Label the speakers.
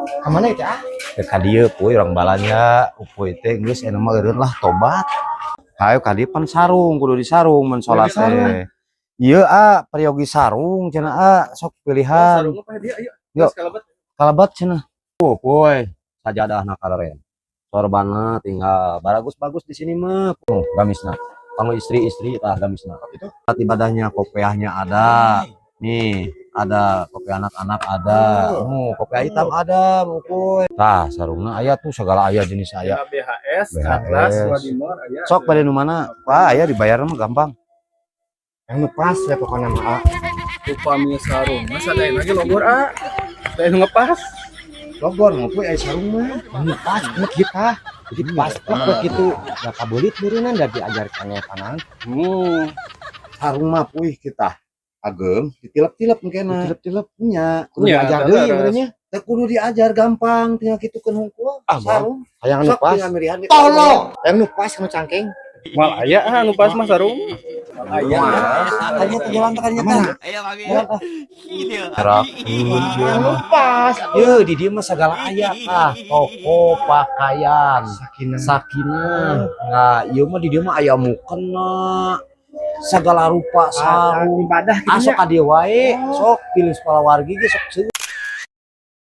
Speaker 1: Kemana itu ah?
Speaker 2: Ka dieu puy urang balanya upuy teh geus anu mah eureun lah tobat. Hayu ka dieu pan sarung kudu disarung mun salat teh. Ieu periogi sarung cenah sok pilihan.
Speaker 1: Sarung apa dia? Ayo.
Speaker 2: Yuk
Speaker 1: Kalabat.
Speaker 2: kalabat cenah. Puy sajadahna kaleren. Sorbanna tinggal bagus-bagus di sini mah. Gamisna. Kalau istri-istri tah gamisna. Itu ibadahnya kopiahnya ada. Nih, ada kopi anak-anak ada. Kopi hitam ada, Puy. Tah, sarungna aya tuh segala aya jenis aya.
Speaker 1: BHS,
Speaker 2: BHS.
Speaker 1: Atlas, Wadimor aya.
Speaker 2: Sok bade nu mana? Wah, aya dibayar mah gampang.
Speaker 1: Yang ngepas ya pokoknya mah. Upami sarung. Masa lain lagi logor Lain ngepas.
Speaker 2: Logor mah Puy aya sarung mah.
Speaker 1: Ngepas kita. Jadi pas begitu ya kabulit beureunna da diajarkan ya panan.
Speaker 2: Sarung mah Puy kita. Ageng ditilep-tilep mungkin
Speaker 1: Tilep-tilep
Speaker 2: nya
Speaker 1: kudu diajar deui benernya.
Speaker 2: teh kudu diajar gampang tinggal kitukeun hungkul sarung
Speaker 1: Hayang
Speaker 2: sok
Speaker 1: nupas.
Speaker 2: tinggal mirihan
Speaker 1: Tolong. Yang nupas nu cangkeng.
Speaker 3: Mal aya nupas mah sarung.
Speaker 1: Aya.
Speaker 2: tanya teh jalan tekannya teh
Speaker 4: Ayo lagi.
Speaker 2: terakhir
Speaker 1: Nupas.
Speaker 2: ye di dieu mah segala aya toko pakaian sakinah nah ieu mah di dieu mah aya mukena segala rupa sarung
Speaker 1: Ibadah
Speaker 2: asok ka dieu wae sok pilih sekolah wargi ge sok